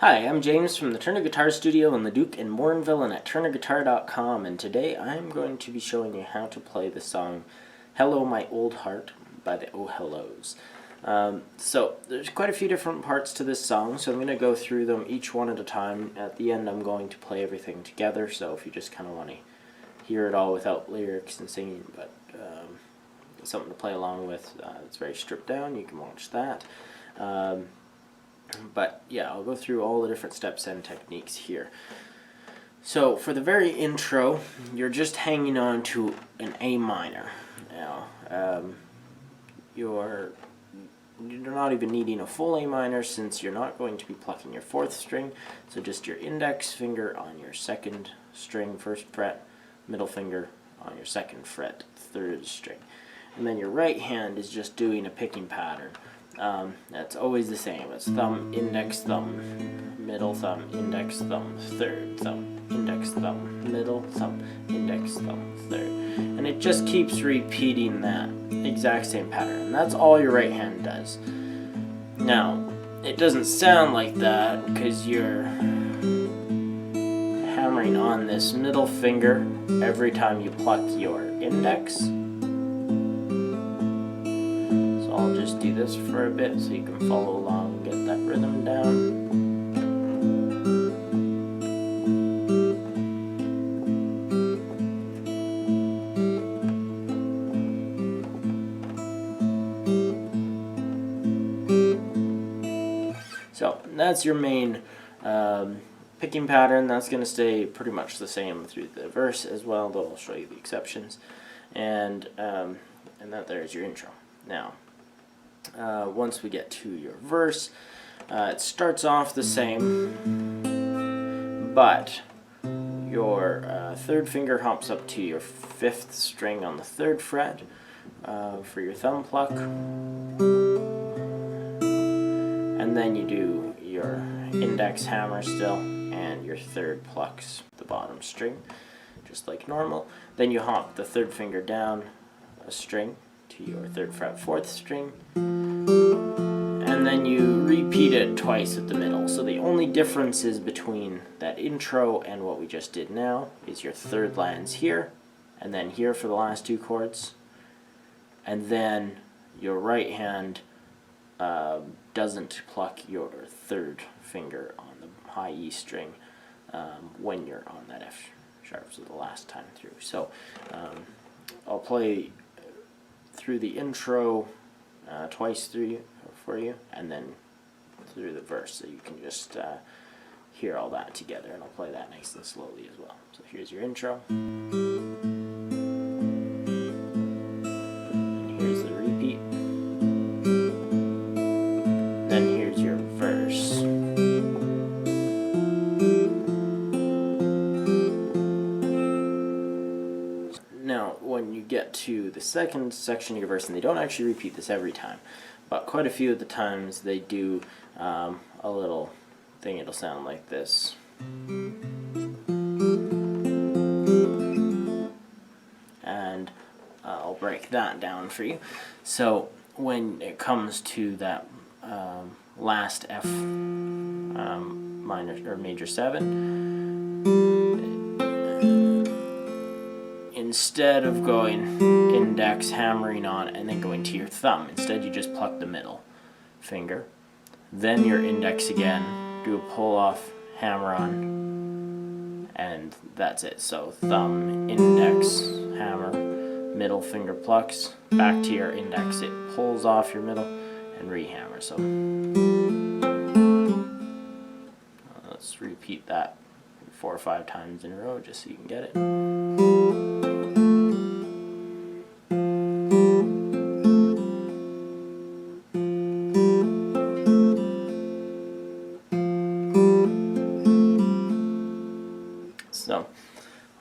Hi, I'm James from the Turner Guitar Studio in Leduc in Bournville and at turnerguitar.com, and today I'm going to be showing you how to play the song Hello My Old Heart by the Oh Hellos. So there's quite a few different parts to this song, so I'm going to go through them each one at a time. At the end I'm going to play everything together, so if you just kind of want to hear it all without lyrics and singing, but something to play along with, it's very stripped down, you can watch that. But yeah, I'll go through all the different steps and techniques here. So for the very intro, you're just hanging on to an A minor. Now, you're not even needing a full A minor since you're not going to be plucking your fourth string. So just your index finger on your second string, first fret, middle finger on your second fret, third string. And then your right hand is just doing a picking pattern. That's always the same. It's thumb, index, thumb, middle, thumb, index, thumb, third, thumb, index, thumb, middle, thumb, index, thumb, third. And it just keeps repeating that exact same pattern. And that's all your right hand does. Now, it doesn't sound like that because you're hammering on this middle finger every time you pluck your index. I'll just do this for a bit so you can follow along and get that rhythm down. So that's your main picking pattern. That's going to stay pretty much the same through the verse as well, though I'll show you the exceptions. And that there's your intro. Now, once we get to your verse, it starts off the same, but your third finger hops up to your fifth string on the third fret for your thumb pluck, and then you do your index hammer still, and your third plucks the bottom string, just like normal. Then you hop the third finger down a string to your third fret, fourth string, and then you repeat it twice at the middle. So the only differences between that intro and what we just did now is your third lands here, and then here for the last two chords, and then your right hand doesn't pluck your third finger on the high E string when you're on that F sharp, so the last time through. So I'll play through the intro twice through for you, and then through the verse, so you can just hear all that together, and I'll play that nice and slowly as well. So here's your intro, and here's the repeat, then here's your verse. Now, when you get to the second section of your verse, and they don't actually repeat this every time, but quite a few of the times they do a little thing. It'll sound like this. And I'll break that down for you. So when it comes to that last F minor or major 7, instead of going index, hammering on, and then going to your thumb, instead you just pluck the middle finger, then your index again, do a pull off, hammer on, and that's it. So thumb, index, hammer, middle finger plucks, back to your index, it pulls off your middle, and re-hammer. So let's repeat that 4 or 5 times in a row just so you can get it. So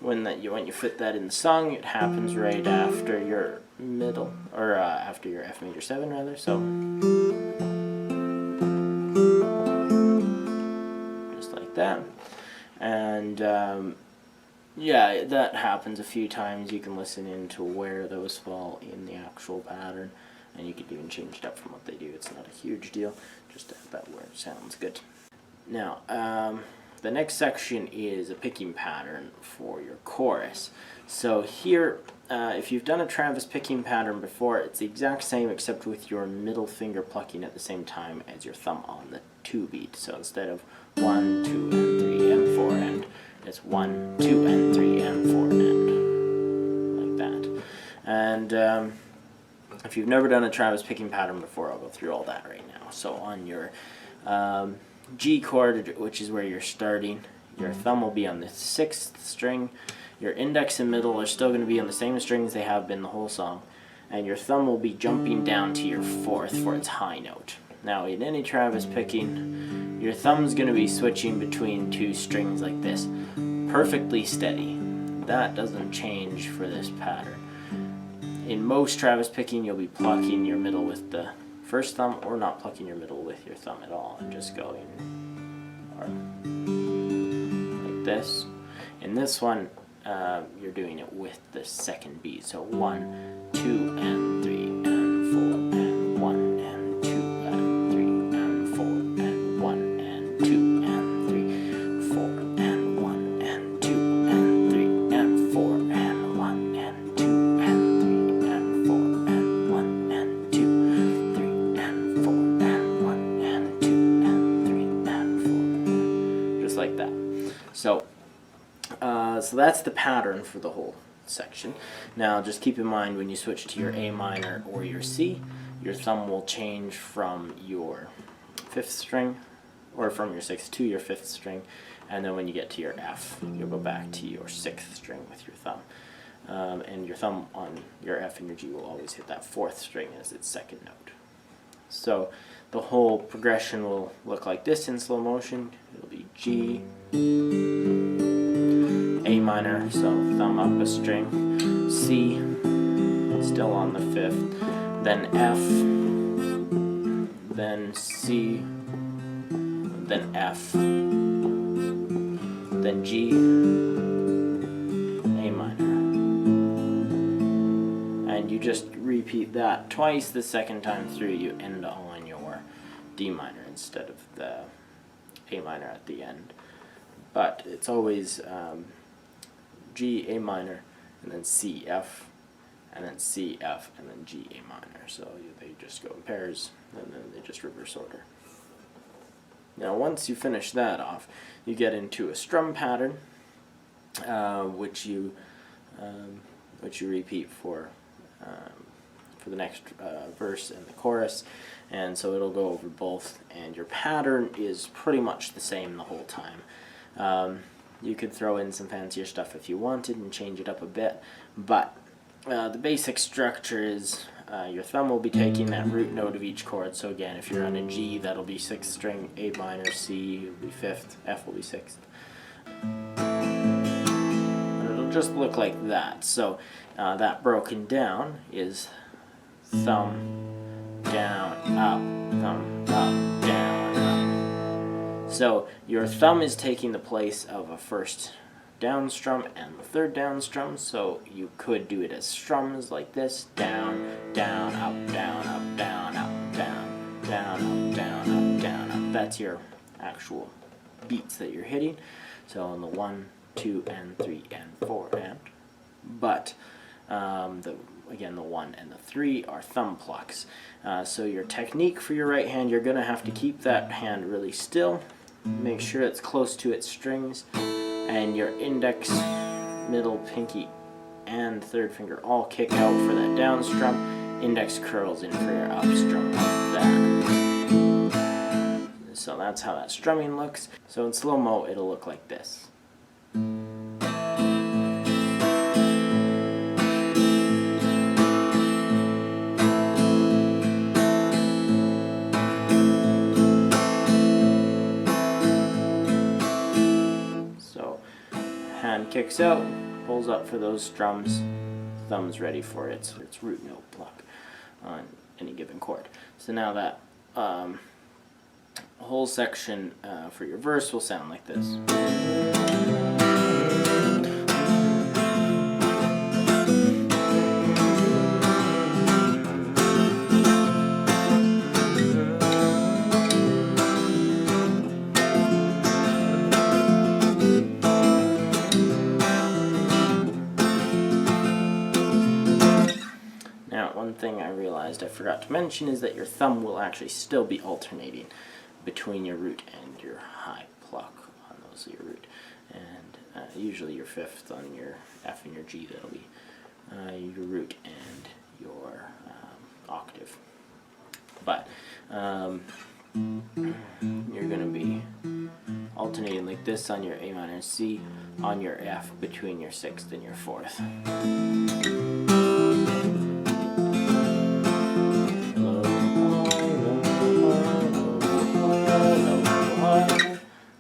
when you fit that in the song, it happens right after your middle, or after your F major 7 rather. So just like that, and yeah, that happens a few times. You can listen in to where those fall in the actual pattern, and you could even change it up from what they do. It's not a huge deal, just about where it sounds good. Now, the next section is a picking pattern for your chorus. So here, if you've done a Travis picking pattern before, it's the exact same except with your middle finger plucking at the same time as your thumb on the 2 beat. So instead of 1, 2, and 3, and 4, and it's 1, 2, and 3, and 4, and like that. And if you've never done a Travis picking pattern before, I'll go through all that right now. So on your G chord, which is where you're starting, your thumb will be on the 6th string. Your index and middle are still going to be on the same strings they have been the whole song. And your thumb will be jumping down to your 4th for its high note. Now, in any Travis picking, your thumb's going to be switching between 2 strings like this, perfectly steady. That doesn't change for this pattern. In most Travis picking, you'll be plucking your middle with the 1st thumb, or not plucking your middle with your thumb at all, and just going like this. In this one, you're doing it with the 2nd beat. So 1, 2, and 3, and 4, and 1, and 2, and 3, and 4, and 1, and 2, and 3, 4, and 1, and 2, and 3, and 4, and 1, and 2, and 3, and 4, and 1, and 2, 3, and 4, and 1, and 2, and 3, and 4. Just like that. So that's the pattern for the whole section. Now just keep in mind when you switch to your A minor or your C, your thumb will change from your 5th string, or from your 6th to your 5th string, and then when you get to your F, you'll go back to your 6th string with your thumb. And your thumb on your F and your G will always hit that 4th string as its 2nd note. So the whole progression will look like this in slow motion. It'll be G, A minor, so thumb up a string, C, still on the 5th, then F, then C, then F, then G, A minor. And you just repeat that twice. The 2nd time through, you end on your D minor instead of the A minor at the end. But it's always G, A minor, and then C, F, and then C, F, and then G, A minor. So they just go in pairs, and then they just reverse order. Now once you finish that off, you get into a strum pattern, which you repeat for the next verse and the chorus, and so it'll go over both, and your pattern is pretty much the same the whole time. You could throw in some fancier stuff if you wanted and change it up a bit, but the basic structure is your thumb will be taking that root note of each chord. So again, if you're on a G, that'll be 6th string, A minor, C will be 5th, F will be 6th. And it'll just look like that. So that broken down is thumb, down, up, thumb, up, down, up. So your thumb is taking the place of a 1st down strum and the 3rd down strum, so you could do it as strums like this: down, down, up, down, up, down, up, down, down, up, down, up, down, up. That's your actual beats that you're hitting. So on the 1, 2, and 3, and 4, and. But again, the 1 and the 3 are thumb plucks. So your technique for your right hand, you're going to have to keep that hand really still, make sure it's close to its strings, and your index, middle, pinky, and 3rd finger all kick out for that down strum. Index curls in for your up strum like that. So that's how that strumming looks. So in slow-mo, it'll look like this. Hand kicks out, pulls up for those strums, thumb's ready for its root note pluck on any given chord. So now that whole section for your verse will sound like this. thing I realized I forgot to mention is that your thumb will actually still be alternating between your root and your high pluck on those your root, and usually your fifth on your F and your G, that'll be your root and your octave. But you're going to be alternating like this on your A minor and C, on your F between your sixth and your fourth.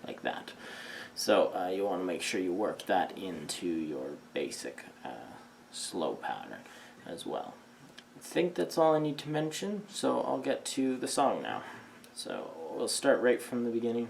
Like that. So you want to make sure you work that into your basic slow pattern as well. I think that's all I need to mention, so I'll get to the song now. So we'll start right from the beginning.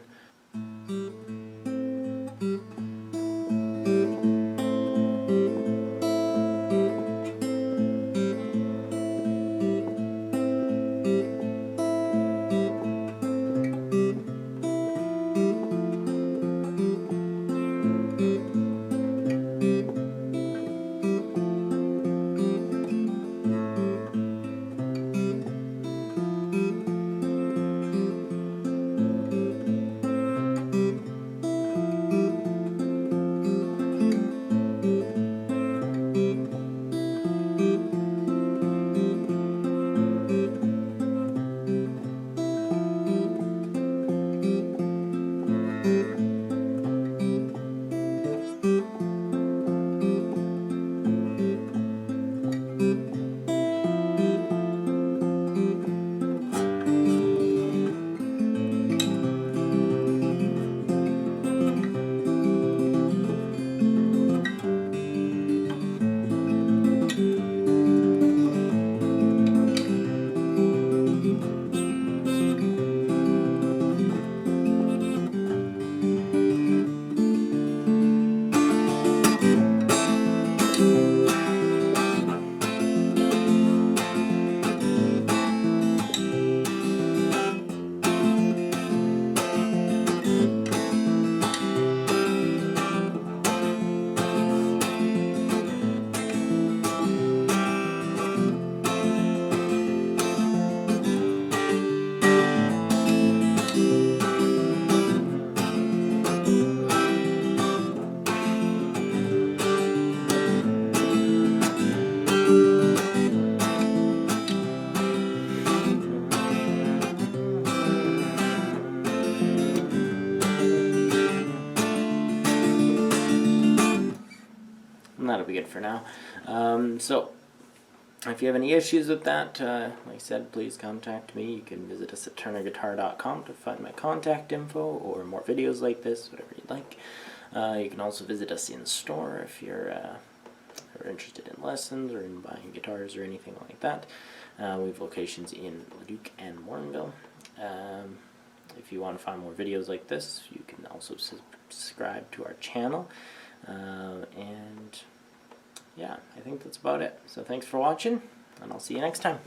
And that'll be good for now. So if you have any issues with that, like I said, please contact me. You can visit us at turnerguitar.com to find my contact info or more videos like this, whatever you'd like. You can also visit us in store if you're interested in lessons or in buying guitars or anything like that. We have locations in Leduc and Morinville. If you want to find more videos like this, you can also subscribe to our channel. And yeah, I think that's about it. So thanks for watching, and I'll see you next time.